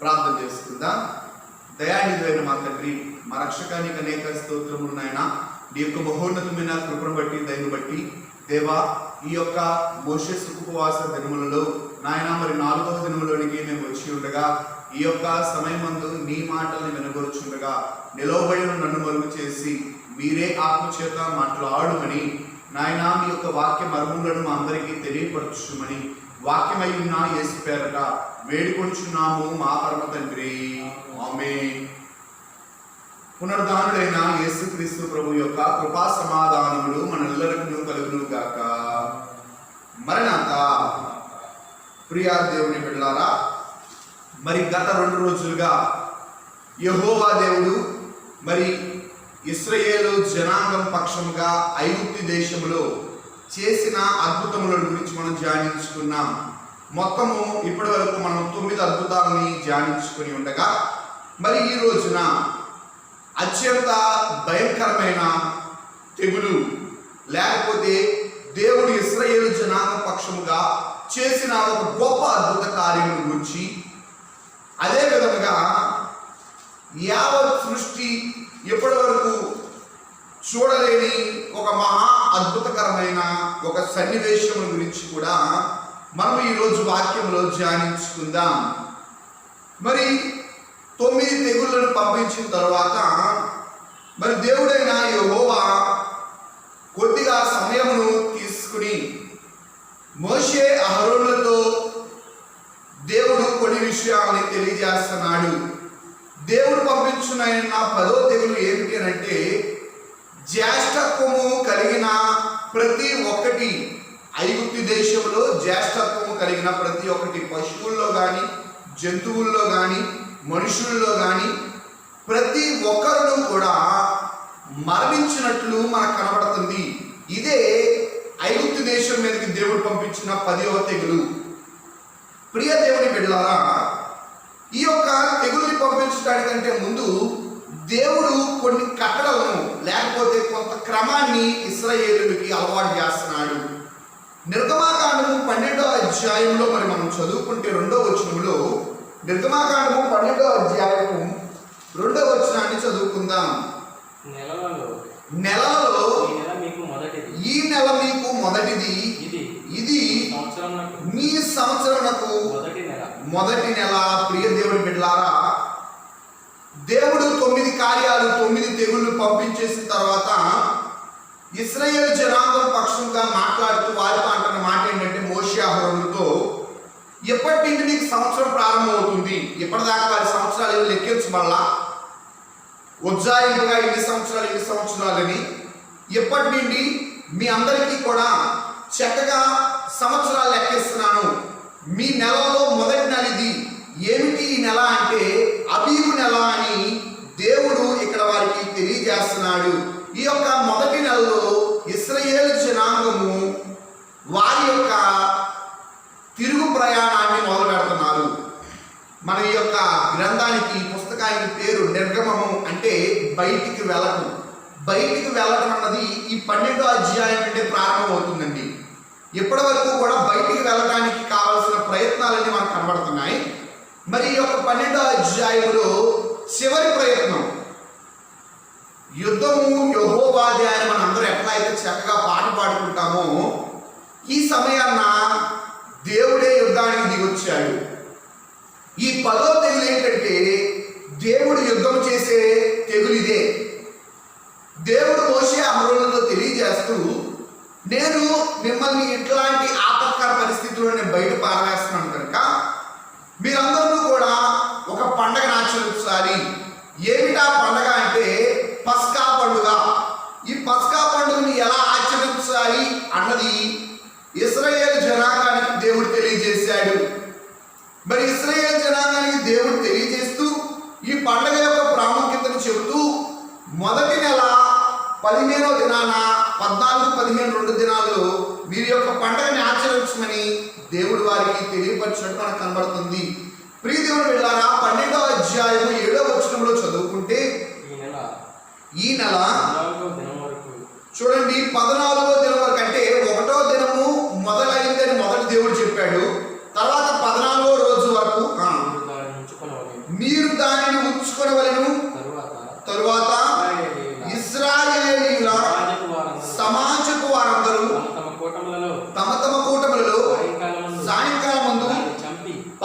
ప్రార్థన చేసుకుందాం. దయానిధైన మా తండ్రి, మా రక్షకానికి అనేక స్తోత్రములు నాయన. నీ యొక్క మహోన్నతమైన కృపను బట్టి, దయను బట్టి దేవా, ఈ యొక్క మోషే సుఖుపవాస దినములలో నాయన మరి 4వ దినములోనికి మేము వచ్చి ఉండగా, ఈ యొక్క సమయమందు నీ మాటల్ని వినగొరుచుండగా నిలవబడిన నన్ను మరుగు చేసి మీరే ఆత్మచేత మాట్లాడుమని నాయన మీ యొక్క వాక్య మర్మములను మా అందరికీ తెలియపరచుమని వాక్యమై ఉన్న యేసు పేరట వేడుకొంచున్నాము మా పరమ తండ్రి, ఆమేన్. పునరుద్ధానుడైన యేసుక్రీస్తు ప్రభు యొక్క కృపా సమాధానములు మనందరికీ కలుగును గాక. మరణాత. ప్రియా దేవుని బిడ్డలారా, మరి గత 2 రోజులుగా యెహోవా దేవుడు మరి ఇశ్రాయేలు జనాంగం పక్షముగా ఐగుప్తు దేశంలో చేసిన అద్భుతముల గురించి మనం ధ్యానించుకున్నాం. మొత్తము ఇప్పటి వరకు మనం 9 అద్భుతాలని ధ్యానించుకుని ఉండగా, మరి ఈ రోజున అత్యంత భయంకరమైన తెగులు లేకపోతే దేవుడు ఇశ్రాయేలు జనాంగ పక్షముగా చేసిన ఒక గొప్ప అద్భుత కార్యం గురించి, అదే విధముగా యావత్ సృష్టి ఇప్పటి వరకు చూడలేని ఒక మహా అద్భుతకరమైన ఒక సన్నివేశం గురించి కూడా మనం ఈరోజు వాక్యంలో ధ్యానించుకుందాం. మరి 9 తెగుళ్లను పంపించిన తర్వాత మరి దేవుడైన యెహోవా కొద్దిగా సమయమును తీసుకుని మోషే అహరోనులతో దేవుడు కొన్ని విషయాలని తెలియజేస్తున్నాడు. దేవుడు పంపించిన 10వ తెగులు ఏమిటి అని అంటే, జ్యేష్ఠత్వము కలిగిన ప్రతి ఒక్కటి, ఐగుప్తు దేశంలో జ్యేష్ఠత్వము కలిగిన ప్రతి ఒక్కటి, పశువుల్లో కానీ జంతువుల్లో కానీ మనుషుల్లో కానీ ప్రతి ఒక్కరు కూడా మరణించినట్లు మనకు కనబడుతుంది. ఇదే ఐగుప్తు దేశం మీదకి దేవుడు పంపించిన 10వ తెగులు. ప్రియ దేవుని బిడ్డలారా, ఈ యొక్క తెగుల్ని పంపించడానికంటే ముందు దేవుడు కొన్ని కట్టడలను లేకపోతే కొంత క్రమాన్ని ఇశ్రాయేలుకి అలవాటు చేస్తున్నాడు. నిర్గమాకాండము 12వ అధ్యాయంలో మరి మనం చదువుకుంటే 2వ వచనంలో, నిర్గమాకాండము 12వ అధ్యాయము 2వ వచనాన్ని చదువుకుందాం. నెలలో ఈ నెల మీకు మొదటిది, ఇది మీ సంవత్సరమునకు మొదటి నెల. ప్రియ దేవుని బిడ్డలారా, దేవుడు 9 కార్యాలు 9 తెగుళ్ళు పంపించేసిన తర్వాత ఇశ్రాయేలు జనాంగం పక్షంగా మాట్లాడుతూ వారితో అంటున్న మాట ఏంటంటే, మోషే అహరోనులతో ఎప్పటి నుండి నీకు సంవత్సరం ప్రారంభమవుతుంది? ఇప్పటిదాకా వారి సంవత్సరాలు ఏమి లెక్కించబడలా, ఉజ్జాయింపుగా ఇన్ని సంవత్సరాలని. ఎప్పటి నుండి మీ అందరికీ కూడా చక్కగా సంవత్సరాలు లెక్కిస్తున్నాను. మీ నెలలో మొదటి నెల ఇది. ఏమిటి ఈ నెల అంటే అబీబు నెల అని దేవుడు ఇక్కడ వారికి తెలియజేస్తున్నాడు. ఈ యొక్క మొదటి నెలలో ఇశ్రాయేలు జనాంగము వారి యొక్క తిరుగు ప్రయాణాన్ని మొదలు పెడుతున్నారు. మన ఈ యొక్క గ్రంథానికి, పుస్తకానికి పేరు నిర్గమము, అంటే బయటికి వెళ్ళటం. బయటికి వెళ్ళటం అన్నది ఈ 12వ అధ్యాయం నుండి ప్రారంభమవుతుందండి. ఇప్పటి వరకు కూడా బయటికి వెళ్ళడానికి కావలసిన ప్రయత్నాలన్నీ మనకు కనబడుతున్నాయి. మరి ఈ యొక్క 12వ అధ్యాయంలో చివరి ప్రయత్నం, యుద్ధము యెహోవాదే అని మనం అందరూ ఎట్లా అయితే చక్కగా పాట పాడుకుంటామో, ఈ సమయాన్న దేవుడే యుద్ధానికి దిగొచ్చాడు. ఈ 10వ తెగులు ఏంటంటే దేవుడు యుద్ధం చేసే తెగులు ఇదే. దేవుడు మోషే అహరోనులతో తెలియజేస్తూ, నేను మిమ్మల్ని ఇట్లాంటి ఆపత్కర పరిస్థితుల్లో నేను బయట పారవేస్తున్నాను కనుక మీరందరూ కూడా ఒక పండగను ఆచరించాలి. ఏమిటా పండగ అంటే పస్కా పండుగ. ఈ పస్కా పండుగని ఎలా ఆచరించాలి అన్నది ఇశ్రాయేలు జనాంగానికి దేవుడు తెలియజేశాడు. మరి ఇశ్రాయేలు జనాంగానికి దేవుడు తెలియజేస్తూ ఈ పండుగ యొక్క ప్రాముఖ్యతను చెబుతూ మొదటి నెల 15వ దినాన 14, 15, 2 దినాల్లో వీరి యొక్క పండుగని ఆచరించమని దేవుడు వారికి తెలియపరిచినట్టు మనకు కనబడుతుంది. ప్రియ దేవుని బిడ్డలారా, 12వ అధ్యాయము 7వ వచనంలో చదువుకుంటే, ఈ నెల చూడండి 14వ దినం వరకు, అంటే 1వ దినము మొదలైందని మొదటి దేవుడు చెప్పాడు. తర్వాత 14వ రోజు వరకు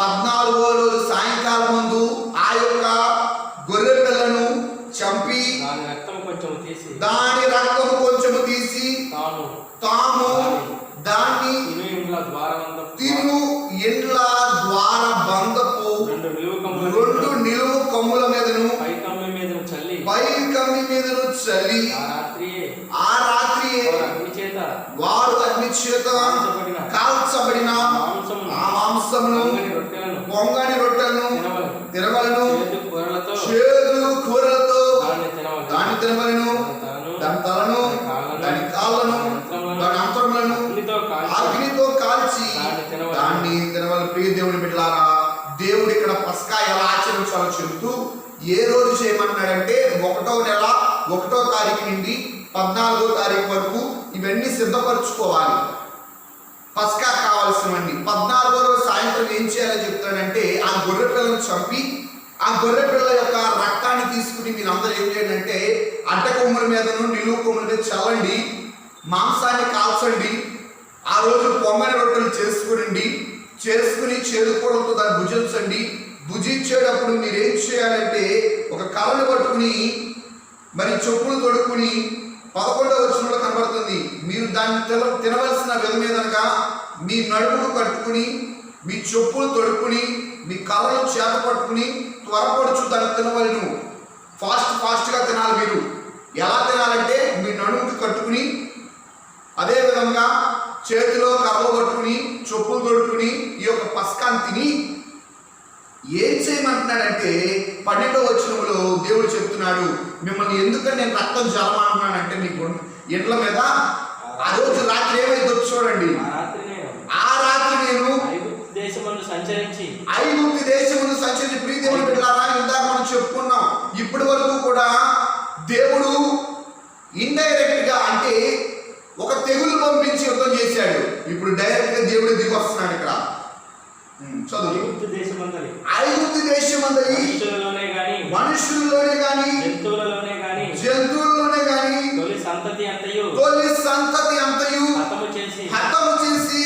14వ రోజు సాయంకాలం ముందు ఆ యొక్క గొర్రె పిల్లను చంపి దాని రక్తం కొంచెము తీసి తాము దాన్ని తిను ఇండ్ల ద్వార బంధపు 2 నిలువు కమ్ముల మీదను పై కమ్మి మీదను చల్లి ఆ రాత్రియే వారు అగ్ని చేత కాల్చబడిన ఆ మాంసమును పొంగని రొట్టెలను తినవలను, చేదు కూరలతో దాన్ని తినవలను, దాని తలను దాని కాళ్ళను దాని అంతరములను అగ్నితో కాల్చి దాన్ని తినవలను. ప్రియ దేవుని బిడ్డలారా, దేవుడు ఇక్కడ పస్కా ఎలా ఆచరించాలో చెబుతూ ఏ రోజు చేయమన్నాడంటే 1వ నెల 1వ తారీఖు నుండి 14వ తారీఖు వరకు ఇవన్నీ సిద్ధపరచుకోవాలి. పస్కా కావాల్సినవన్నీ 14వ రోజు సాయంత్రం ఏం చేయాలని చెప్తాడంటే ఆ గొర్రె పిల్లను చంపి ఆ గొర్రె పిల్ల యొక్క రక్తాన్ని తీసుకుని మీరందరూ ఏం చేయండి అంటే అడ్డ కొమ్ముల మీదను నిలువు కొమ్ముల మీద చల్లండి, మాంసాన్ని కాల్చండి, ఆ రోజు పొంగని రొట్టెలు చేసుకుని చేదుకోవడంతో దాన్ని భుజించండి. భుజించేటప్పుడు మీరు ఏం చేయాలంటే ఒక కర్రను పట్టుకుని మరి చెప్పులు తొడుక్కుని 11వ వచనంలో కనబడుతుంది, మీరు దాన్ని తినవలసిన విధమేదనగా మీ నడుమును కట్టుకుని మీ చెప్పులు తొడుక్కుని మీ కర్రలు చేత పట్టుకుని త్వరపడుచు దాన్ని తినవలను. ఫాస్ట్గా తినాలి. మీరు ఎలా తినాలంటే మీ నడుముకి కట్టుకుని అదే విధంగా చేతిలో కర్రలు పట్టుకుని చెప్పులు తొడుక్కుని ఈ యొక్క పస్కాన్ని తిని ఏం చేయమంటున్నాడంటే 12వ వచనంలో దేవుడు చెప్తున్నాడు, మిమ్మల్ని ఎందుకని నేను రక్తం జలమంటున్నానంటే మీ ఇండ్ల మీద ఆ రోజు రాత్రి ఏమైందో చూడండి. ఆ రాత్రి నేను ఐగుప్తు దేశమును సంచరించి ప్రియ దేవుని బిడ్డలారా, ఇందాక మనం చెప్పుకున్నాం, ఇప్పటి వరకు కూడా దేవుడు ఇండైరెక్ట్ గా అంటే ఒక తెగులు పంపించి యుద్ధం చేశాడు. ఇప్పుడు డైరెక్ట్ గా దేవుడు దిగి వస్తున్నాడు. ఇక్కడ ఐగుప్తు దేశమందలి మనుషుల్లోనే గాని జంతువుల్లోనే గాని తొలి సంతతి అంతయు హతము చేసి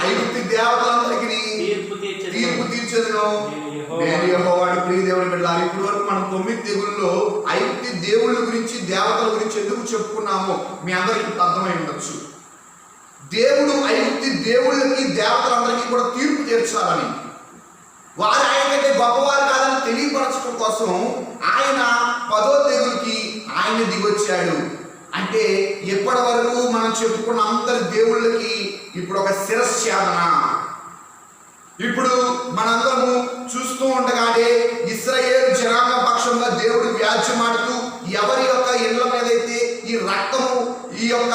ఐగుప్తు దేవతలందరికీ తీర్పు తీర్చెదను నేను యెహోవాను. ప్రియ దేవుని బిడ్డలారా, ఇప్పటి వరకు మనం 9 తెగుల్లో ఐగుప్తు దేవుళ్ళ గురించి దేవతల గురించి ఎందుకు చెప్పుకున్నామో మీ అందరికీ అర్థమై ఉండొచ్చు. దేవుడు ఐగుప్తు దేవుళ్ళకి దేవతలందరికీ కూడా తీర్పు తీర్చాలని, వారు ఆయన కంటే గొప్పవారు కాదని తెలియపరచడం కోసం ఆయన 10వ తెగులకి ఆయన దిగొచ్చాడు. అంటే ఎప్పటి వరకు మనం చెప్పుకున్న అందరి దేవుళ్ళకి ఇప్పుడు ఒక శిరశ్ఛేదన. ఇప్పుడు మనందరము చూస్తూ ఉండగానే ఇశ్రాయేలు జనాంగ పక్షంగా దేవుడు వ్యాజ్యమాడుతూ ఎవరి యొక్క ఇండ్ల మీద అయితే ఈ రక్తము ఈ యొక్క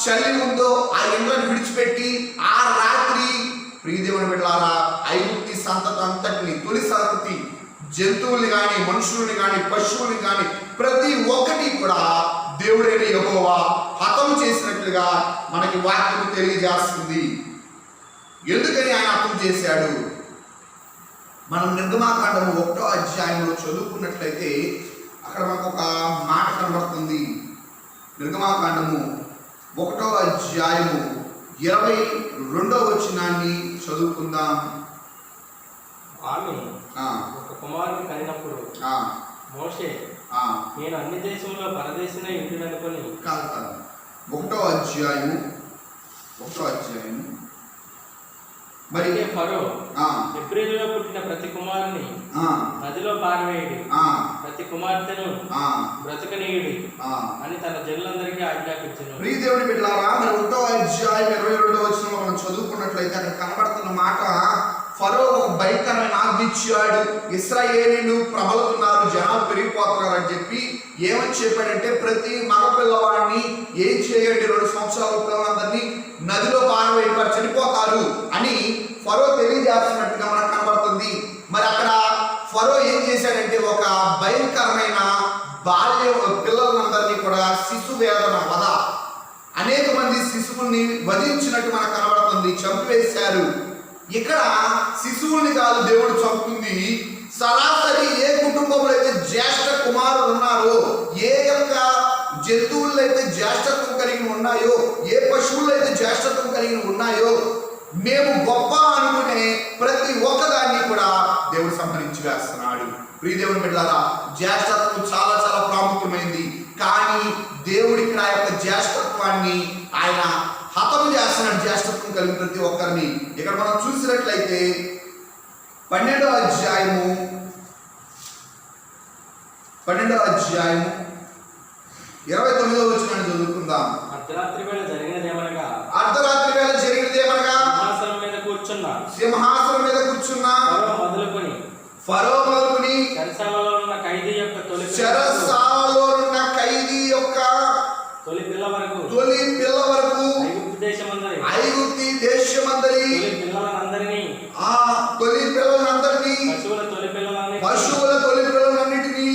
చల్లి ఉందో ఆ ఇండ్లను విడిచిపెట్టి ఆ రాత్రి ప్రియ దేవుని బిడ్డలారా ఐగుప్తు సంతతి అంతటిని తొలి సంతతి జంతువుల్ని కానీ మనుషుల్ని కానీ పశువుల్ని కానీ ప్రతి ఒక్కటి కూడా దేవుడైన యెహోవా హతం చేసినట్లుగా మనకి వాక్యం తెలియజేస్తుంది. ఎందుకని ఆయన హతం చేశాడు? మనం నిర్గమాకాండము 1వ అధ్యాయంలో చదువుకున్నట్లయితే అక్కడ మనకు ఒక మాట కనబడుతుంది. నిర్గమాకాండము 1వ అధ్యాయము 22వ వచనాన్ని చదువుకుందాం. ఒక కుమారుని కనినప్పుడు మోషే నేను అన్ని దేశంలో పరదేశినై ఉంటుననుకొని 1వ అధ్యాయము మరి ఫరో ఎబ్రీలులో పుట్టిన ప్రతి కుమారుని నదిలో పారవేయుడి, ప్రతి కుమార్తెను బ్రతకనీయుడి అని తన జనులందరికీ ఆజ్ఞాపించెను. ప్రియ దేవుని బిడ్డలారా, మరి 1వ అధ్యాయం 22వ వచనంలో మనం చదువుకున్నట్లయితే అక్కడ కనబడుతున్న మాట, ఫరో ఒక భయంకరమైన ఆజ్ఞ ఇచ్చాడు. ఇశ్రాయేలీయులు ప్రబలుతున్నారు, జనాలు పెరిగిపోతున్నారు అని చెప్పి ఏమని చెప్పాడంటే ప్రతి మగ పిల్లవాడిని ఏం చేయండి, 2 సంవత్సరాల పిల్లలందరినీ నదిలో పారవేయడం, వారు చనిపోతారు అని ఫరో తెలియజేస్తున్నట్టుగా మనకు కనబడుతుంది. మరి అక్కడ ఫరో ఏం చేశాడంటే ఒక భయంకరమైన బాల్య పిల్లలందరినీ కూడా శిశు వేదన వధ, అనేక మంది శిశువుల్ని వధించినట్టు మనకు కనబడుతుంది, చంపివేశారు. ఇక్కడ శిశువుల్ని కాదు దేవుడు చంపుతుంది, సరాసరి ఏ కుటుంబంలో అయితే జ్యేష్ఠ కుమారులు ఉన్నారో, ఏ యొక్క జంతువుల్లో అయితే జ్యేష్ఠత్వం కలిగి ఉన్నాయో, ఏ పశువుల్లో అయితే జ్యేష్ఠత్వం కలిగి ఉన్నాయో, మేము గొప్ప అనుకునే ప్రతి సంహరించి వేస్తున్నాడు. ప్రియదేవుని బిడ్డలారా, జ్యేష్ఠత్వం చాలా చాలా ప్రాముఖ్యమైంది. కానీ దేవుడికి ఆ యొక్క జ్యేష్ఠత్వాన్ని ఆయన హతము చేస్తున్నాడు. జ్యేష్ఠత్వం కలిగిన ప్రతి ఒక్కరిని ఇక్కడ మనం చూసినట్లయితే 12వ అధ్యాయము 29వ వచనాన్ని చదువుకుందాం. అర్ధరాత్రి వేళ జరిగినదేమనగా సింహాసనం మీద కూర్చున్న ఫరో మొదలుకొని చెరసాలలో ఉన్న ఖైదీ యొక్క తొలి పిల్ల వరకు ఐగుప్తు దేశమందరి తొలి పిల్లలందరినీ పశువుల తొలి పిల్లలన్నిటినీ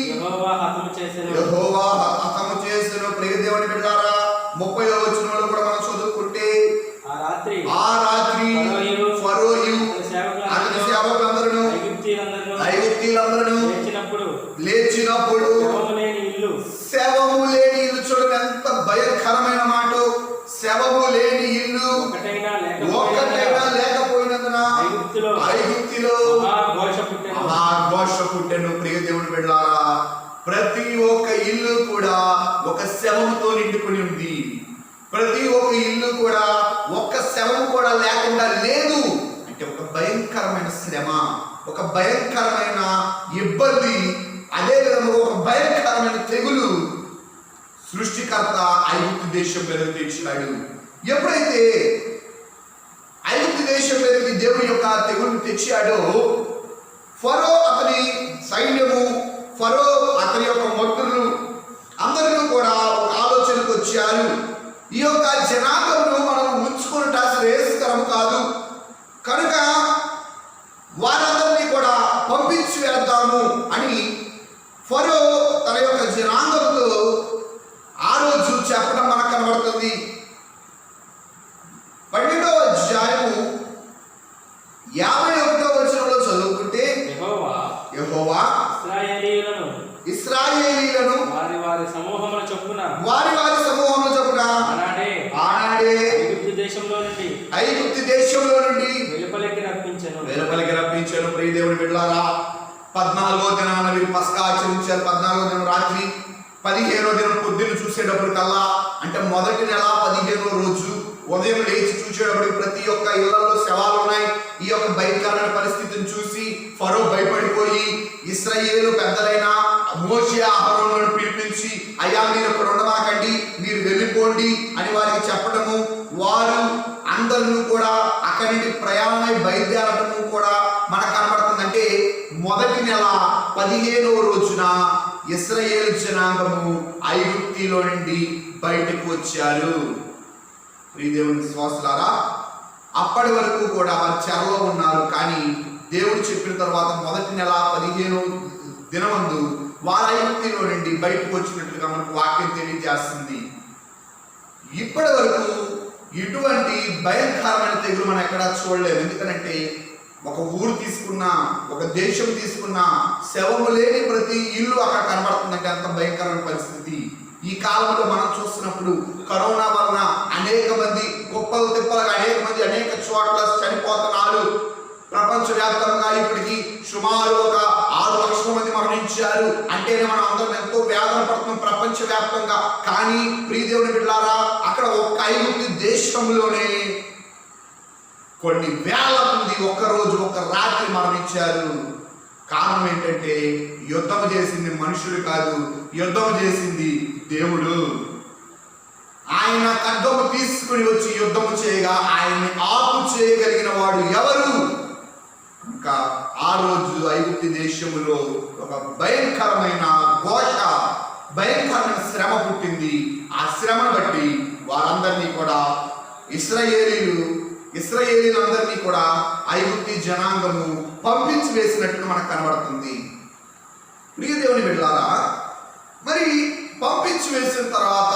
యెహోవా హతము చేసెను. ప్రియ దేవుని బిడ్డలారా, 30వ వచనంలో కూడా మనం చదువుకుంటే ఆ రాత్రి ఫరోయు అతని సేవకులందరూ ఐగుప్తీయులందరూ లేచినప్పుడు శవము లేని ఇల్లు. చూడండి ఎంత భయంకరమైన మాట. శవము లేని ఇల్లు ఒక్కటైనా లేకపోయినందున ఐగుప్తిలో మహాఘోష పుట్టెను. ప్రియ దేవుని బిడ్డలారా, ప్రతి ఒక్క ఇల్లు కూడా ఒక శవముతో నిండుకుని ఉంది. ప్రతి ఒక్క ఇల్లు కూడా ఒక్క శవం కూడా లేకుండా లేదు. అంటే ఒక భయంకరమైన శ్రమ, ఒక భయంకరమైన ఇబ్బంది, అదే విధంగా ఒక భయంకరమైన తెగులు సృష్టికర్త ఐగుప్తు దేశం మీదకి తెచ్చినాడు. ఎప్పుడైతే ఐగుప్తు దేశం మీదకి దేవుని యొక్క తెగులు తెచ్చాడో, ఫరో అతని సైన్యము, ఫరో అతని యొక్క మంత్రులు అందరూ కూడా ఒక ఆలోచనకు వచ్చారు. ఈ యొక్క జనాంగమును మనం ఉంచుకున్నట శ్రేయస్కరం కాదు కనుక వారందరినీ కూడా పంపించి వేద్దాము అని ఫరో తన యొక్క జనాంగంతో ఆ రోజు చెప్పడం మనకు కనబడుతుంది. 12వ అధ్యాయము 51వ వచనంలో చదువుకుంటే యెహోవా ఇశ్రాయేలీయులను వారి వారి సమూహముల చొప్పున ఆనాడే ఐగుప్తు దేశంలో నుండి వెలుపలికి రప్పించెను. ప్రియ దేవుని బిడ్డలారా, 14వ దినాన వీరు పస్కా ఆచరించారు. 14వ దినం రాత్రి, 15వ దినం పొద్దున్న చూసేటప్పుడు కల్లా, అంటే మొదటి నెల 15వ రోజు ఉదయం లేచి చూసేటప్పుడు ప్రతి ఒక్క ఇళ్లలో శవాలు ఉన్నాయి. ఈ యొక్క భయంకరమైన పరిస్థితిని చూసి ఫరో భయపడిపోయి ఇశ్రాయేలు పెద్దలైన మోషే అహరోనులను పిలిపించి, అయ్యా మీరు ఇక్కడ ఉండమాకండి, మీరు వెళ్ళిపోండి అని వారికి చెప్పడము, వారు అందరూ కూడా అక్కడి నుండి ప్రయాణమై బయలుదేరటము కూడా మనకు కనబడుతుంది. అంటే మొదటి నెల 15వ రోజున ఇశ్రాయేలు జనాంగము ఐగుప్తిలో నుండి బయటకు వచ్చారు. దేవుని విశ్వాసులారా, అప్పటి వరకు కూడా వారు చెరలో ఉన్నారు. కానీ దేవుడు చెప్పిన తర్వాత మొదటి నెల 15వ దినమందు వారు ఐగుప్తిలో నుండి బయటకు వచ్చినట్లుగా మనకు వాక్యం తెలియజేస్తుంది. ఇప్పటి వరకు ఇటువంటి భయంకరమైన తెగులు మనం ఎక్కడా చూడలేదు. ఎందుకంటే ఒక ఊరు తీసుకున్నా, ఒక దేశం తీసుకున్నా, శవము లేని ప్రతి ఇల్లు అక్కడ కనబడుతుందంటే అంత భయంకరమైన పరిస్థితి. ఈ కాలంలో మనం చూస్తున్నప్పుడు కరోనా వలన అనేక మంది కుప్పలు తిప్పలుగా అనేక చోట్ల చనిపోతున్నారు. ప్రపంచవ్యాప్తంగా ఇప్పటికి సుమారు ఒక 6 లక్షల మంది మరణించారు. అంటేనే మనం అందరం ఎంతో వేదన పడుతున్నాం ప్రపంచవ్యాప్తంగా. కానీ ప్రియదేవుని బిడ్డలారా, అక్కడ ఒక్క ఐగుప్తు దేశంలోనే కొన్ని వేల మంది ఒక్కరోజు ఒక రాత్రి మరణించారు. కారణం ఏంటంటే యుద్ధం చేసింది మనుషులు కాదు, యుద్ధం చేసింది దేవుడు. ఆయన ఖడ్గము తీసుకుని వచ్చి యుద్ధము చేయగా ఆయన్ని ఆపు చేయగలిగిన వాడు ఎవరు? ఇంకా ఆ రోజు ఐగుప్తు దేశములో ఒక భయంకరమైన ఘోష, భయంకరమైన శ్రమ పుట్టింది. ఆ శ్రమను బట్టి వారందరినీ కూడా ఇశ్రాయేలీలందరినీ కూడా ఐగుప్తు జనాంగము పంపించి వేసినట్టు మనకు కనబడుతుంది. ప్రియ దేవుని బిడ్డలారా, మరి పంపించి వేసిన తర్వాత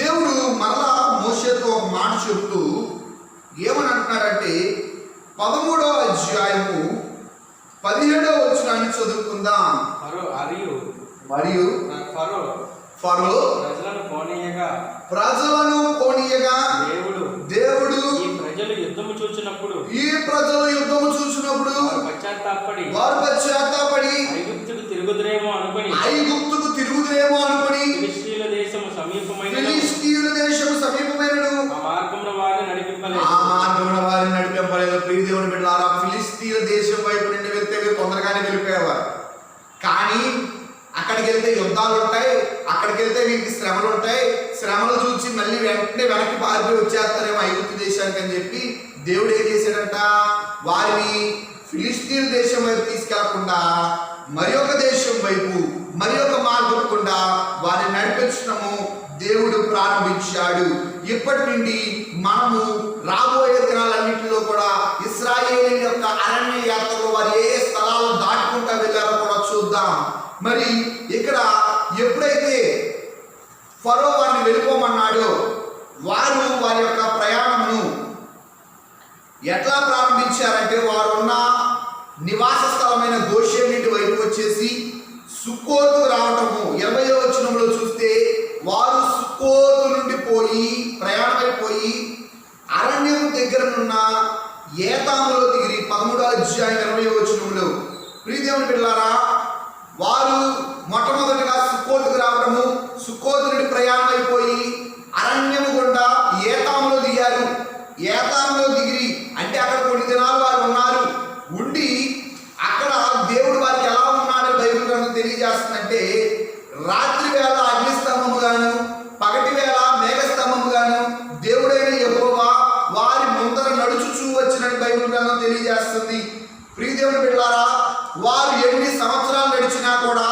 దేవుడు మరలా మోషేతో ఒక మాట చెబుతూ ఏమని అంటున్నాడంటే 13వ అధ్యాయము 17వ వచనాన్ని చదువుకుందాం. మరియు ఫరో ప్రజలను పోనీయగా దేవుడు ఈ ప్రజలు యుద్ధము చూచినప్పుడు వారు పశ్చాత్తాపడి ఐగుప్తుకు తిరుగుదురేమో అనుకొని ఫిలిష్తీయుల దేశము సమీపమైనను ఆ మార్గమున వారిని నడిపింపలేదు. ప్రియ దేవుని బిడ్డలారా, ఫిలిష్తీయుల దేశం వైపు నుండి వెళ్తే వీరు తొందరగానే వెళ్ళిపోయేవారు. కానీ అక్కడికి వెళ్తే యుద్ధాలు ఉంటాయి, అక్కడికి వెళ్తే వీరికి శ్రమలు ఉంటాయి. శ్రమలు చూసి మళ్ళీ వెంటనే వెనక్కి పారిపోయి వచ్చేస్తారేమో ఐగుప్తు దేశానికి అని చెప్పి దేవుడు ఏం చేశాడంట, వారిని ఫిలిష్తీయుల దేశం వైపు తీసుకెళ్లకుండా మరి ఒక దేశం వైపు మరి ఒక మార్గం గుండా వారిని నడిపించడము దేవుడు ప్రారంభించాడు. ఇప్పటి నుండి మనము రాబోయే దినాలన్నింటిలో కూడా ఇశ్రాయేలు యొక్క అరణ్య యాత్రలో వారు ఏ స్థలాలు దాటుకుంటూ వెళ్ళారో కూడా చూద్దాం. మరి ఇక్కడ ఎప్పుడైతే ఫరో వారిని వెళ్ళిపోమన్నాడో వారు వారి యొక్క ప్రయాణమును ఎట్లా ప్రారంభించారంటే, వారు ఉన్న నివాస స్థలమైన గోషేను వైపు వచ్చేసి సుక్కోతు రావటము 20వ వచనంలో చూస్తే వారు సుక్కోతు నుండి ప్రయాణమైపోయి అరణ్యం దగ్గరనున్న ఏతాములో దిగిరి 13వ అధ్యాయం 20వ వచనంలో. ప్రియదేవుని పిల్లారా, వారు మొట్టమొదటిగా సుక్కోతుకు రావడము, సుక్కోతు నుండి ప్రయాణం అయిపోయి అరణ్యము గుండా ఏతాములో దిగారు. ఏతాములో దిగిరి అంటే అక్కడ కొన్ని దినాలు వారు ఉన్నారు. ఉండి అక్కడ దేవుడు వారికి ఎలా ఉన్నాడని బైబిల్ గ్రంథం తెలియజేస్తుందంటే, రాత్రి వేళ అగ్నిస్తంభము గాను పగటి వేళ మేఘస్తంభము గాను దేవుడైన యెహోవా వారి ముందర నడుచుచూ వచ్చినట్టు బైబిల్ గ్రంథం తెలియజేస్తుంది. ప్రియదేవుని బిడ్డలారా, వారు ఎన్ని సంవత్సరాలు నడిచినా కూడా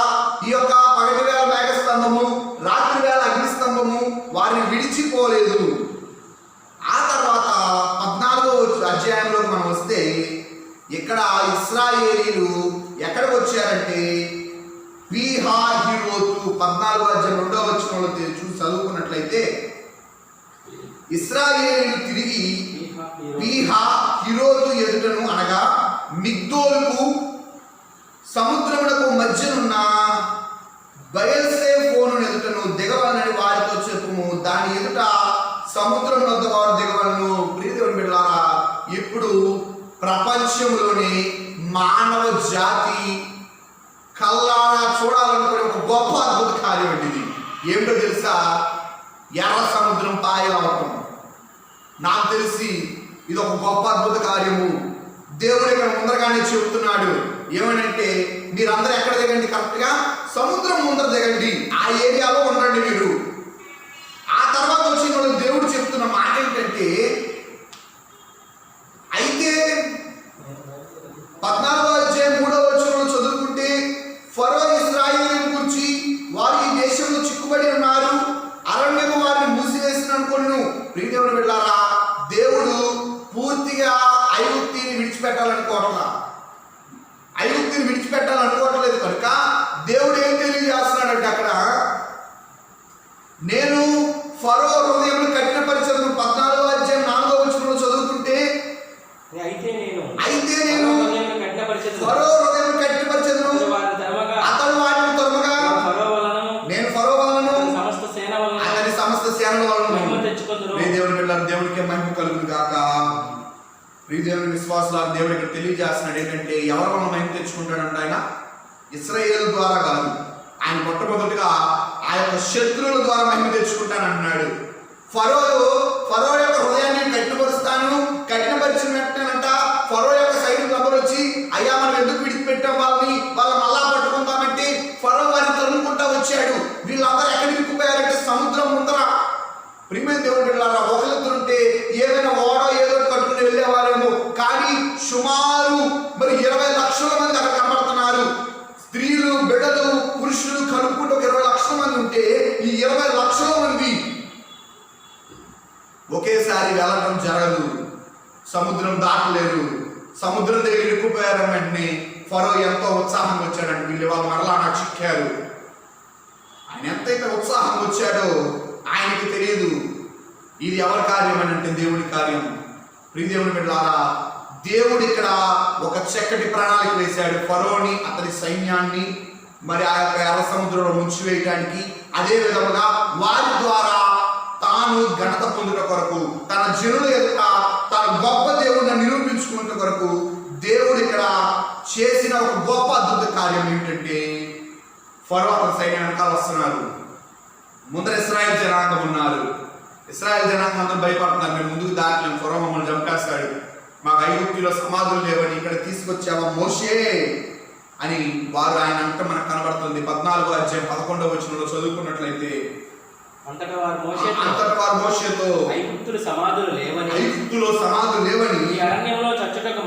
ఈ యొక్క పగటి వేళ మేఘస్తంభము రాత్రి వేళ అగ్నిస్తంభము వారిని విడిచిపోలేదు. ఆ తర్వాత 14వ అధ్యాయంలో మనం వస్తే ఇక్కడ ఇశ్రాయేలీలు ఎక్కడికి వచ్చారంటే పీహహీరోతు 14వ అధ్యాయం 2వ వచనంలో చూసి చదువుకున్నట్లయితే, ఇశ్రాయేలీలు తిరిగి పీహహీరోతు ఎదుటను అనగా మిగ్దోలుకు సముద్రమునకు మధ్యనున్న బయల్సేఫోను ఎదుటను దిగవలనని వారితో చెప్పుము, దాని ఎదుట సముద్రం వద్ద వారు దిగవలను. ప్రియదేవుని బిడ్డలారా, ఇప్పుడు ప్రపంచంలోని మానవ జాతి కల్లారా చూడాలనుకునే ఒక గొప్ప అద్భుత కార్యం అండి ఇది. ఏమిటో తెలుసా? ఎర్ర సముద్రం పాయలవటం. నాకు తెలిసి ఇది ఒక గొప్ప అద్భుత కార్యము. దేవుడు ఇక్కడ ముందరగానే చెబుతున్నాడు. ఏమనంటే, మీరందరూ ఎక్కడ దిగండి, కరెక్ట్గా సముద్రం ముందర దిగండి, ఆ ఏరియాలో ఉండండి మీరు. ఆ తర్వాత వచ్చిన వాళ్ళు దేవుడు చెప్తున్న మాట ఏంటంటే, అయితే 14వ అధ్యాయం 3వ వచనంలో చదువుకుంటే, ఫరో ఇశ్రాయేలును గురించి వారు ఈ దేశంలో చిక్కుబడి ఉన్నారు, అరణ్యము వారిని మూసివేసిన అనుకును. ప్రియదేవుని బిడ్డలారా, దేవుడు పూర్తిగా ఐగుప్తిని విడిచిపెట్టాలనుకోవట్లేదు కనుక దేవుడు ఏం తెలియజేస్తున్నాడంటే, అక్కడ నేను ఫరో హృదయం కఠినపరిచను 14వ అధ్యాయం 4వ వచనంలో చదువుకుంటే, అయితే నేను ఫరో హృదయం కఠినపరిచను, అతడు వారిని తరుమగా నేను ఫరో వలన అతని సమస్త సేనల వలన దేవుని బిడ్డలారా, దేవుడికి మహిమ కలుగును గాక. ప్రియదేవుని విశ్వాసులారా, దేవుడు ఇక్కడ తెలియజేస్తున్నాడు ఏంటంటే, ఎవరి వలన మహిమ తెచ్చుకుంటాడంటే ఆయన ఇశ్రాయేలు ద్వారా కాదు, ఆయన మొట్టమొదటిగా ఆ యొక్క శత్రువుల ద్వారా మహిమ తెచ్చుకుంటానంటున్నాడు. ఫరో యొక్క హృదయాన్ని కఠినపరిచినట్టేనంట. ఫరో యొక్క సైనికులు అందరూ వచ్చి, అయ్యా మనం ఎందుకు విడిచిపెట్టాం వాళ్ళని మళ్ళా పట్టుకుంటామంటే ఫరో వారిని తరుముకుంటా వచ్చాడు. వీళ్ళందరూ ఎక్కడికి విక్కుపోయారంటే సముద్రం ముందర. ప్రియమైన దేవుని బిడ్డలారా, ఒకరిద్దరు ఉంటే ఏదైనా ఓడో ఏదో కట్టుకుని వెళ్ళేవారేమో, కానీ సుమారు 20 లక్షల మంది అక్కడ కనబడుతున్నారు. స్త్రీలు, బిడ్డలు, పురుషులు కలుపుకుంటూ 20 లక్షల మంది ఉంటే ఈ 20 లక్షల మంది ఒకేసారి వెళ్ళడం జరగదు. సముద్రం దాటలేరు. సముద్రం దగ్గర ఇరుక్కుపోయారు. వెంటనే ఫరో ఎంతో ఉత్సాహంగా వచ్చాడంటే, వీళ్ళు వాళ్ళు మరలా నాకు చిక్కారు. ఆయన ఎంతైతే ఉత్సాహంగా వచ్చాడో ఆయనకి తెలియదు ఇది ఎవరి కార్యం అని అంటే దేవుడి కార్యం. ప్రియదేవుని బిడ్డలారా, దేవుడు ఇక్కడ ఒక చక్కటి ప్రణాళిక వేశాడు. ఫరోని అతని సైన్యాన్ని మరి ఆ యొక్క ఎర్ర సముద్రంలో ముంచివేయటానికి, అదే విధముగా వారి ద్వారా తాను ఘనత పొందుట కొరకు, తన జనుల యొక్క తన గొప్ప దేవుడిని నిరూపించుకున్న కొరకు దేవుడు ఇక్కడ చేసిన ఒక గొప్ప అద్భుత కార్యం ఏంటంటే ఫరో అతని సైన్యం వెనకాల వస్తున్నారు. ముందర ఇశ్రాయేల్ జనాంగం ఉన్నారు. ఇశ్రాయేల్ జనాంగం అందరూ భయపడుతున్నారు, మేము ముందుకు దాటలేము, ఫరో మమ్మల్ని చంపేస్తాడు, మాకు ఐగుప్తులో సమాధులు లేవని ఇక్కడ తీసుకొచ్చావా మోషే అని వారు ఆయన అంటే మనకు కనబడుతుంది. 14వ అధ్యాయం 11వ వచనంలో చదువుకున్నట్లయితే అంతటా వారు మోషేతో ఐగుప్తులో సమాధులు లేవని ఈ అరణ్యంలో చచ్చుటకు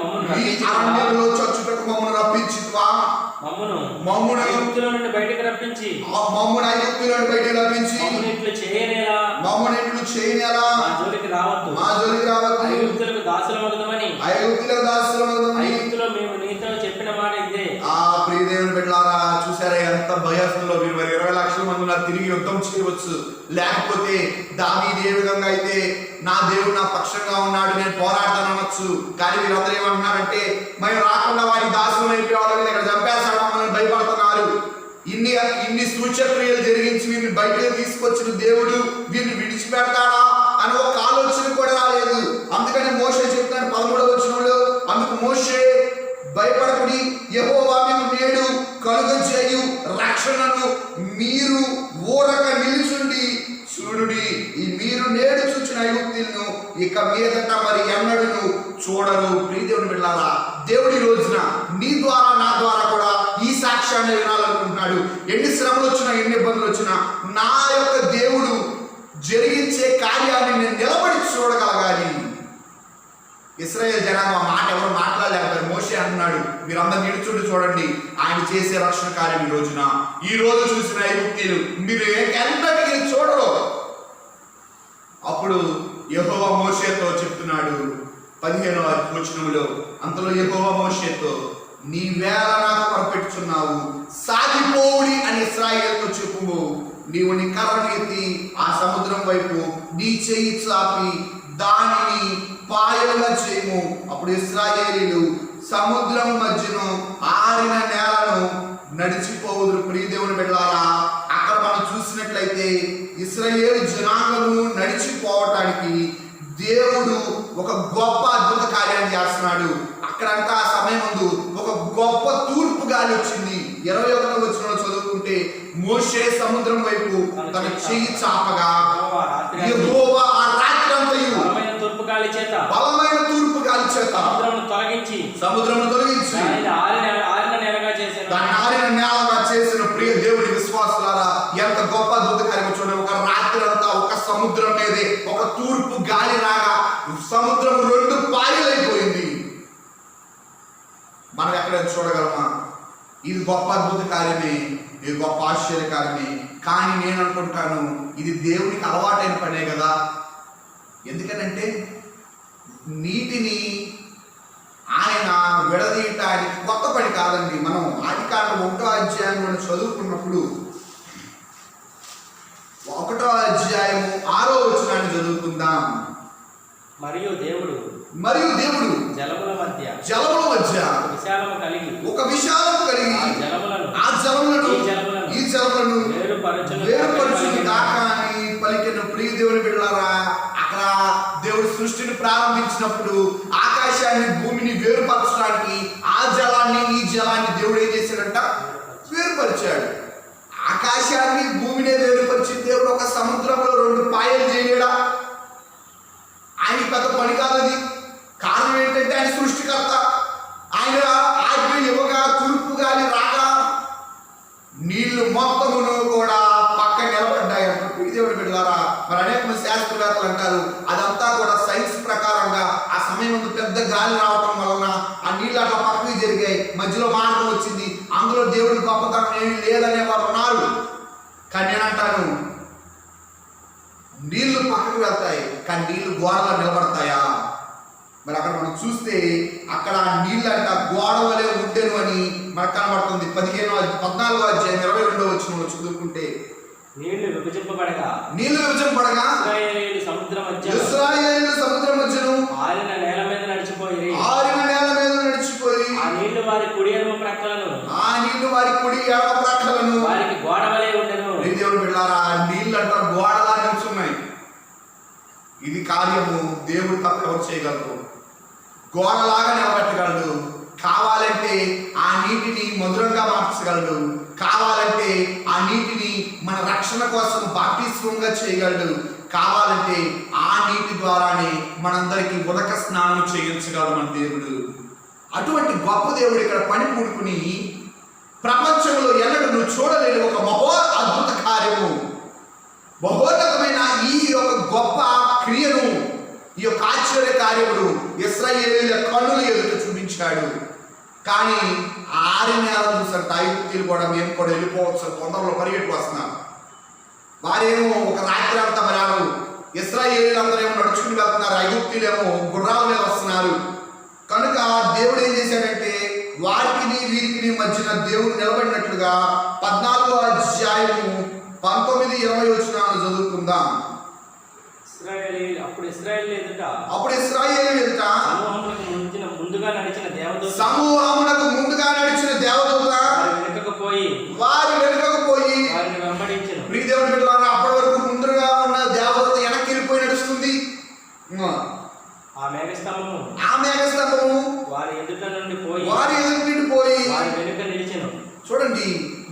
మమ్మను రప్పించితివా, మమ్మను ఐగుప్తులో నుండి బయటికి రప్పించి మమ్మను ఇట్లు చేయనేలా మా జోలికి రావద్దు, ఐగుప్తులకు దాసులమగుదమని ఐగుప్తులో మేము నీతో చెప్పిన మాట ఇదే. ప్రియదేవుని బిడ్డలారా, చూసారా ఎంత భయస్తులో మీరు 20 లక్షల మంది ఉన్నారు, తిరిగి యుద్ధం చేయవచ్చు. లేకపోతే దావీదు ఏ విధంగా అయితే నా దేవుడు నా పక్షంగా ఉన్నాడు, నేను పోరాడతాను అనొచ్చు. కానీ వీరందరూ ఏమంటున్నారంటే మేము రాకుండా వారి దాసులు అయిపోయేవాళ్ళు, ఇక్కడ చంపేస్తాడు మమ్మల్ని భయపడుతున్నారు. ఇన్ని సూచక్రియలు జరిగించి వీరిని బయటకు తీసుకొచ్చిన దేవుడు వీరిని విడిచిపెడతాడా అని ఒక ఆలోచన కూడా రాలేదు. అందుకని మోషే చెప్తాడు 13వ వచనంలో, అందుకు మోషే భయపడకుడి, యెహోవా మీకు నేడు కలుగజేయు రక్షణను మీరు ఊరక నిలుచుండి చూడుడి. ఈ మీరు నేడు చూచిన ఐగుప్తులను ఇక మీదట మరి ఎన్నడూ చూడరు. ప్రియదేవుని బిడ్డలారా, దేవుడి రోజున నీ ద్వారా నా ద్వారా కూడా ఈ సాక్ష్యాన్ని వినాలనుకుంటున్నాడు. ఎన్ని శ్రమలు వచ్చినా ఎన్ని ఇబ్బందులు వచ్చినా నా యొక్క దేవుడు జరిగించే కార్యాన్ని నేను నిలబడి చూడగలగాలి. ఇశ్రాయేల్ జనాంగం మాట ఎవరు మాట్లాడలేకపోయారు. మోషే అంటున్నాడు మీరందరూ నిలుచుండి చూడండి ఆయన చేసే రక్షణ కార్యం ఈ రోజు చూసిన ఐగుప్తీయులు మీరు ఎంతటికి చూడరు. అప్పుడు యెహోవా మోషేతో చెప్తున్నాడు 15వ వచనంలో, అంతలో యెహోవా మోషేతో నీ వేళ నాకు మొరపెట్టుచున్నావు, సాగిపోవుడి అని ఇశ్రాయేలుతో చెప్పుము. నీవు నీ కర్రను ఎత్తి ఆ సముద్రం వైపు నీ చెయ్యి చాపి దానిని పాయలుగా చేయము. అప్పుడు ఇశ్రాయేలీలు సముద్రం మధ్యను ఆరిన నేలను నడిచిపోవుదురు. ప్రియదేవుని బిడ్డలారా, అక్కడ మనం చూసినట్లయితే ఇశ్రాయేలు జనాంగము నడిచిపోవటానికి దేవుడు ఒక గొప్ప అద్భుత కార్యాన్ని చేస్తున్నాడు. అక్కడంతా ఆ సమయం ముందు ఒక గొప్ప తూర్పు గాలి వచ్చింది. 21వ వచనంలో చదువుకుంటే మోషే సముద్రం వైపు తన చెయ్యి చాపగా యెహోవా ఆ రాత్రి అంతయు బలమైన తూర్పు గాలి చేత సముద్రమును తొలగించి దాన్ని ఆరిన నేలగా చేసిన ప్రియ దేవుడి విశ్వాసులారా, ఎంత గొప్ప అద్భుత కార్యం చూడండి. ఒక రాత్రి అంతా ఒక సముద్రం మీదే ఒక తూర్పు గాలి రాగా సముద్రం 2 పాయలైపోయింది. మనం ఎక్కడైనా చూడగలమా? ఇది గొప్ప అద్భుత కార్యమే, ఇది గొప్ప ఆశ్చర్యకార్యమే. కానీ నేను అనుకుంటాను ఇది దేవునికి అలవాటైన పనే కదా. ఎందుకనంటే నీటిని ఆయన విడదీయటానికి కొత్త పని కాదండి. మనం ఆదికాండం 1వ అధ్యాయం చదువుకున్నప్పుడు 1వ అధ్యాయము 6వ వచనాన్ని చదువుకుందాం. మరియు దేవుడు జలముల మధ్య ఒక విశాలము కలిగి ఆ జలములను ఈ జలములను వేరుపరచును దాకా అని పలికిన ప్రియ దేవుని బిడ్డలారా, అక్కడ దేవుడు సృష్టిని ప్రారంభించినప్పుడు ఆకాశాన్ని భూమిని వేరుపరచడానికి ఆ జలాన్ని ఈ జలాన్ని దేవుడు ఏం చేశాడంట? వేరుపరిచాడు. ఆకాశాన్ని భూమిని వేరుపరిచిన దేవుడు ఒక సముద్రంలో 2 పాయలు చేయలేడా? ఆయన పెద్ద పని కాదది. కారణం ఏంటంటే ఆయన సృష్టికర్త. ఆయన ఆజ్ఞ ఇవ్వగా తూర్పు గాలి రాగా నీళ్లు మొత్తమును కూడా పక్క నిలబడ్డాయి. దేవుడి బిడ్డలారా, మరి అనేక మంది శాస్త్రవేత్తలు అంటారు అదంతా కూడా సైన్స్ ప్రకారంగా ఆ సమయం ముందు పెద్ద గాలి రావటం వలన ఆ నీళ్ళు అట్లా పక్కకి జరిగాయి, మధ్యలో మార్గం వచ్చింది, అందులో దేవుడి గొప్పతనం ఏమీ లేదనే వారు ఉన్నారు. కానీ నేనంటాను నీళ్లు పక్కకు వెళ్తాయి కానీ నీళ్లు గోడలో నిలబడతాయా? మరి అక్కడ మనం చూస్తే అక్కడ నీళ్ళు అంట గోడ వలె ఉండేను అని మనకు కనబడుతుంది. 14వ అధ్యాయం 22వ వచనంలో చదువుకుంటే నీళ్లు విభజింపబడగా ఇశ్రాయేలీయులు సముద్రం మధ్యను ఆరిన నేల మీద నడిచిపోయి ఆ నీళ్లు వారి కుడి ఎడమ ప్రక్కలను వారికి గోడ వలె ఉండెను. దేవుడు బిడ్డలారా, నీళ్ళు అంటారు గోడలా నిల్చున్నాయి. ఇది కార్యము దేవుడు తప్ప ఎవరు చేయగలరు? గోడలాగా నిలబెట్టగలడు. కావాలంటే ఆ రక్షణ కోసం బాప్టిస్మంగా చేయగలడు. కావాలంటే ఆ నీటి ద్వారానే మనందరికీ ఉదక స్నానం చేయించగలడు మన దేవుడు. అటువంటి గొప్ప దేవుడు ఇక్కడ పని పూడుకుని ప్రపంచంలో ఎన్నడూ నువ్వు చూడలేని ఒక అద్భుత కార్యము, మహోన్నతమైన ఈ యొక్క గొప్ప క్రియను, ఈ యొక్క ఆశ్చర్య కార్యములు ఇశ్రాయేలీయుల కన్నుల ఎదుట చూపించాడు. కానీ 6 నెలలు చూసారు ఐగుప్తీయులు కూడా, మేము కూడా వెళ్ళిపోవచ్చు కొందరిలో పరిగెట్టు వస్తున్నారు. వారేమో ఒక రాత్రి అంతా మరారు, ఇశ్రాయేలీయులందరూ ఏమో నడుచుకుని వెళ్తున్నారు, ఐగుప్తీయులేమో గుర్రాల మీద వస్తున్నారు. కనుక దేవుడు ఏం చేశాడంటే వారికి వీరికి మధ్యన దేవుడు నిలబడినట్లుగా 14వ అధ్యాయము 19-20 వచనాలను చదువుకుందాం. అప్పుడు ఇశ్రాయేలు ఎదుట ముందుగా నడిచిన దేవదూత వారి వెనుకకు పోయి వారిని వెంబడించెను. ప్రియదేవుని బిడ్డలారా, అప్పటి వరకు ముందుగా ఉన్న దేవదూత వెనక్కి వెళ్ళిపోయి నడుస్తుంది. ఆ మేఘస్తంభము వారి ఎదుట నుండి పోయి వారి వెనుక నిలిచెను. చూడండి,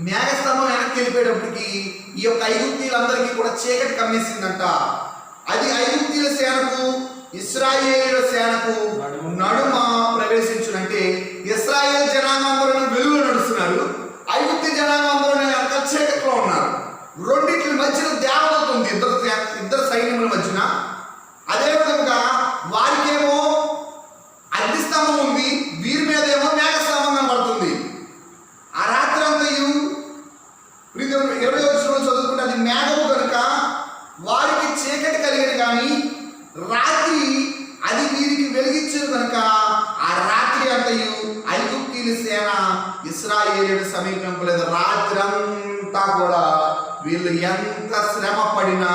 మేఘస్తంభం వెనక్కి వెళ్ళిపోయేటప్పటికి ఈ యొక్క ఐగుప్తీయులందరికీ కూడా చీకటి కమ్మేసిందంట. అది ఐగుప్తీయుల సేనకు ఇశ్రాయేలీయుల సేనకు నడుమ ప్రవేశించునంటే ఇశ్రాయేల్ జనాంగం అందరూ వెలుగులో నడుస్తున్నారు, ఐగుప్తీ జనాంగం అందరూ వెనక చీకట్లో ఉన్నారు. రెండింటి మధ్యన దేవదూత ఉంది, ఇద్దరు సైన్యముల మధ్యన. అదేవిధంగా వారికేమో అగ్నిస్తంభం ఉంది, వీరి మీద ఏమో మేఘస్తంభం కనబడుతుంది. ఆ రాత్రి అంతయు 20 వచనంలో చదువుకుంటే అది మేఘము కనుక వారికి చీకటి కలిగిన కానీ రాత్రి అది వీరికి వెలిగించదు కనుక ఆ రాత్రి అంతయు ఐగుప్తీయుల సేన ఇశ్రాయేలీయుల సమీపింపలేదు. రాత్రి అంతా కూడా వీళ్ళు ఎంత శ్రమ పడినా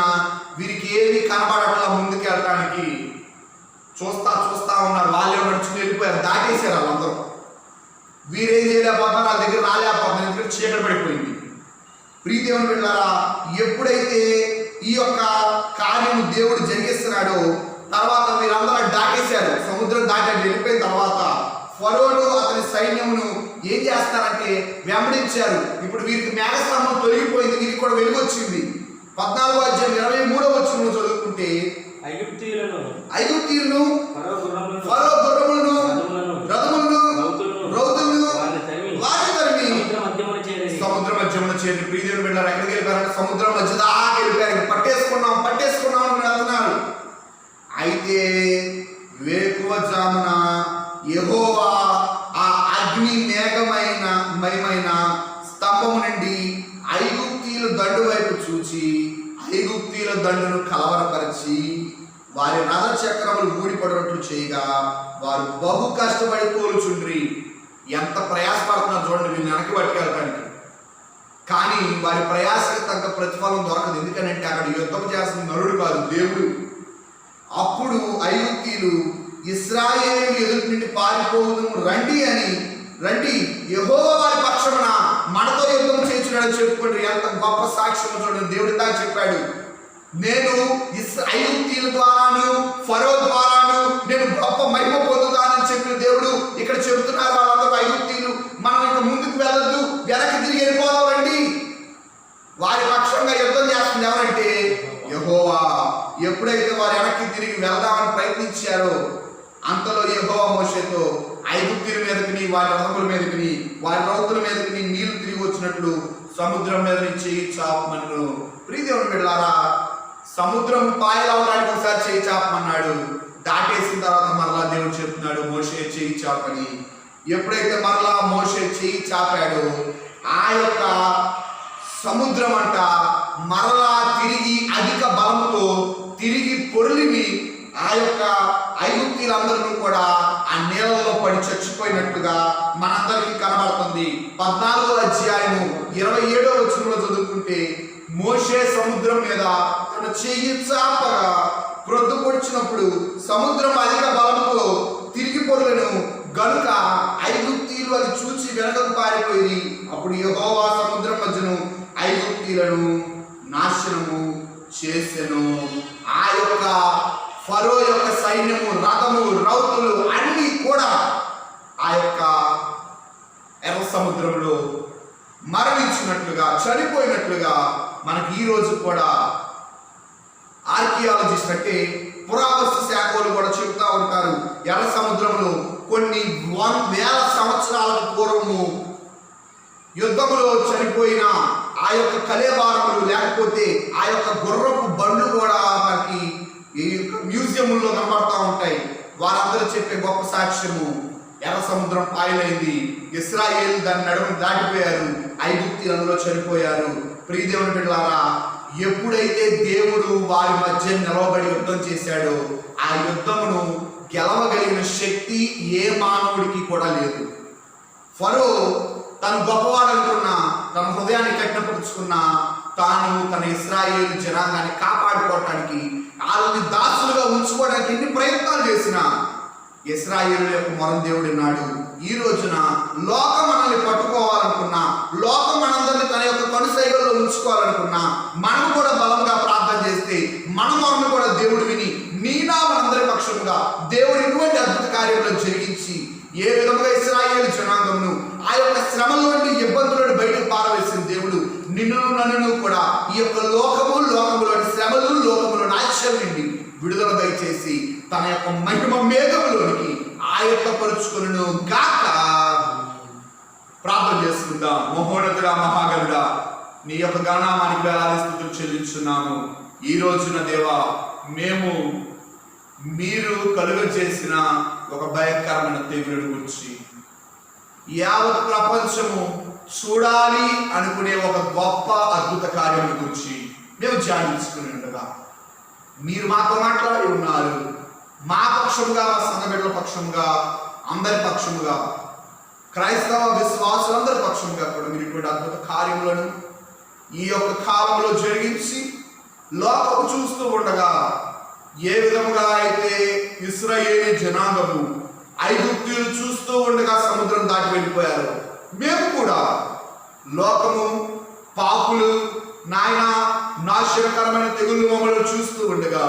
వీరికి ఏమి కనబడట్లా ముందుకు వెళ్ళటానికి. చూస్తా ఉన్నారు, వాళ్ళే నడుచుకుని వెళ్ళిపోయారు, దాటేశారు వాళ్ళందరూ. వీరేం చేయలేకపోతున్నారు, వాళ్ళ దగ్గర రాలేకపోతున్నారు, ఎందుకంటే చీకటి పడిపోయింది. ప్రియదేవుని బిడ్డలారా, ఎప్పుడైతే ఈ యొక్క కార్యం దేవుడు జరిగిస్తున్నాడో తర్వాత వీరందరూ దాటేశారు, సముద్రం దాటి వెళ్ళిపోయిన తర్వాత ఫరోను అతని సైన్యమును ఏం చేస్తారంటే వెంబడించారు. ఇప్పుడు వీరికి మేఘస్తంభం తొలగిపోయింది, వీరికి కూడా వెలుగు వచ్చింది. 14వ అధ్యాయం 23వ వచనంలో చదువుకుంటే ఐగుప్తీయులను ఫరో గుర్రములను రథములను రౌతులను వారిని తరిమి సముద్ర మధ్యమున చేరి. ప్రియదేవుని బిడ్డలారా, ఎక్కడికి వెళ్ళిపోయారంటే సముద్రం మధ్య దాకా వెళ్ళిపోయారు. పట్టేసుకున్నాం అని వెళ్తున్నారు. అయితే వేకువజామున యెహోవా ఆ అగ్ని మయమైన స్తంభము నుండి ఐగుప్తీయుల దండు వైపు చూచి ఐగుప్తీయుల దండును కలవరపరిచి వారి రథ చక్రములు ఊడిపడినట్లు చేయగా వారు బహు కష్టపడి తోలుచుండ్రి. ఎంత ప్రయాసపడుతున్నారు చూడండి వీళ్ళు వెనక్కి పట్టుకెళ్ళటానికి. కానీ వారి ప్రయాసకి తగ్గ ప్రతిఫలం దొరకదు. ఎందుకనంటే అక్కడ యుద్ధం చేస్తున్న నరుడు కాదు, దేవుడు. అప్పుడు ఐగుప్తీయులు ఇశ్రాయేలు ఎదుటి నుండి పారిపోవడం రండి యెహోవా వారి పక్షమున మనతో యుద్ధం చేయించున్నాడని చెప్పుకోండి. ఎంత గొప్ప సాక్ష్యం చూడండి. దేవుడి దాకా చెప్పాడు, నేను ఐగుప్తీయుల ద్వారాను ఫరో ద్వారాను నేను గొప్ప మహిమ పొందుతానని చెప్పిన దేవుడు ఇక్కడ చెబుతున్నారు. వాళ్ళందరూ ఐగుప్తీయులు, మనం ఇంకా ముందుకు వెళ్ళొద్దు, వెనక్కి తిరిగి వెళ్ళిపోదాం రండి. వారి పక్షంగా యుద్ధం చేస్తుంది ఎవరంటే యెహోవా. ఎప్పుడైతే వారు వెనక్కి తిరిగి వెళ్దామని ప్రయత్నించారో అంతలో యెహోవా మోషేతో ఐగుప్తీయుల మీదకి వారి రథముల మీదకి వారి రౌతుల మీదకి నీళ్లు తిరిగి వచ్చినట్లు సముద్రం మీద చేయి చాపమన్ను. ప్రియదేవుని బిడ్డలారా, సముద్రం పాయలవడానికి ఒకసారి చేయి చాపమన్నాడు. దాటేసిన తర్వాత మరలా దేవుడు చెప్తున్నాడు మోషే చేయి చాపని. ఎప్పుడైతే మరలా మోషే చేయి చాపాడో ఆ యొక్క సముద్రం అంట మరలా తిరిగి అధిక బలంతో తిరిగి పొర్లిని ఆ యొక్క ఐగుప్తీయులందరూ కూడా ఆ నీళ్ళలో పడి చచ్చిపోయినట్టుగా మనందరికీ కనబడుతుంది. 14వ అధ్యాయము 27వ వచనంలో చదువుకుంటే మోషే సముద్రం మీద తన చెయ్యి చాపగా ప్రొద్దు పొడిచినప్పుడు సముద్రం అధిక బలంతో తిరిగి పొర్లను గనుక ఐగుప్తీయులు అది చూసి వెనకకు పారిపోయి అప్పుడు యెహోవా సముద్రం మధ్యను ఐగుప్తీయులను నాశనము చేసెను. ఆ యొక్క ఫరో యొక్క సైన్యము, రథము, రౌతులు అన్నీ కూడా ఆ యొక్క ఎర్ర సముద్రంలో మరణించినట్లుగా, చనిపోయినట్లుగా మనకి ఈ రోజు కూడా ఆర్కియాలజిస్ట్ అంటే పురావస్తు శాఖలు కూడా చెబుతూ ఉంటారు. ఎర్ర సముద్రంలో కొన్ని వేల సంవత్సరాల పూర్వము యుద్ధములో చనిపోయిన ఆ యొక్క కళేబారములు, లేకపోతే ఆ యొక్క గుర్రపు బండ్లు కూడా మనకి ఈ మ్యూజియంలో కనబడతా ఉంటాయి. వారందరూ చెప్పే గొప్ప సాక్ష్యము, ఎర్ర సముద్రం పాయలైంది, ఇశ్రాయేలు దాని నడుము దాటిపోయారు, ఐగుప్తీయులు అందులో చనిపోయారు. ప్రియదేవుని బిడ్డలారా, ఎప్పుడైతే దేవుడు వారి మధ్య నిలవబడి యుద్ధం చేశాడో ఆ యుద్ధమును గెలవగలిగిన శక్తి ఏ మానవుడికి కూడా లేదు. ఫరో తను గొప్పవాడనుకున్నా, తన హృదయాన్ని కఠినపరుచుకున్నా, తాను తన ఇశ్రాయేలు జనాంగాన్ని కాపాడుకోవటానికి, వాళ్ళని దాసులుగా ఉంచుకోవడానికి ఎన్ని ప్రయత్నాలు చేసినా ఇశ్రాయేలు యొక్క మొరం దేవుడు ఉన్నాడు. ఈ రోజున లోకం మనల్ని పట్టుకోవాలనుకున్నా, లోకం మనందరినీ తన యొక్క కనుసైగల్లో ఉంచుకోవాలనుకున్నా, మనం కూడా బలంగా ప్రార్థన చేస్తే మన మొరను కూడా దేవుడు విని నీనా మనందరి పక్షంగా దేవుడు ఇటువంటి అద్భుత కార్యంలో జరిగించి ఏ విధంగా ఇశ్రాయేలు జనాంగమును ఆ యొక్క శ్రమల నుండి, ఇబ్బందుల నుండి బయటకు పారవేసిన దేవుడు నిన్ను నన్ను కూడా ఈ యొక్క లోకములోని శ్రమలు, లోకములోని ఆశ్చర్యం నుండి విడుదల దయచేసి తన యొక్క మహిమ మేఘములోనికి ఆయత్తపరుచుకును గాక. ప్రార్థన చేసుకుందాం. మహోన్నతుడా, మహాగణుడా, నీ యొక్క గణనామానికి వేలాది స్తుతులు చెల్లించున్నాము. ఈ రోజున దేవా, మేము మీరు కలుగజేసిన ఒక భయంకరమైన తెగులును గురించి యావత్ ప్రపంచము చూడాలి అనుకునే ఒక గొప్ప అద్భుత కార్యం గురించి మేము ధ్యానించుకుని ఉండగా మీరు మాతో మాట్లాడి ఉన్నారు. మా పక్షముగా, మా సంఘబిడ్డల పక్షముగా, అందరి పక్షముగా, క్రైస్తవ విశ్వాసులందరి పక్షముగా కూడా మీరు ఇటువంటి అద్భుత కార్యములను ఈ యొక్క కాలంలో జరిగించి లోకము చూస్తూ ఉండగా ఏ విధముగా అయితే ఇశ్రాయేలు జనాంగము ఐగుప్తీయులు చూస్తూ ఉండగా సముద్రం దాటి వెళ్ళిపోయారు, మేము కూడా లోకము, పాపులు, నాయన నాశనకరమైన తెగుళ్ళు మమ్మల్ని చూస్తూ ఉండగా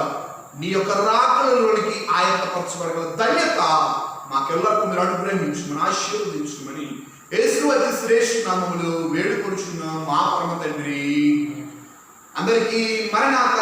నీ యొక్క రాకలలోనికి ఆయత్తపరచబడగల ధన్యత మాకెల్లరికీ మీరు అనుగ్రహించమని, ఆశీర్వదించమని యేసు అతి శ్రేష్ఠ నామములో వేడుకొంచున్నాం మా పరమ తండ్రి. అందరికీ మరణాత.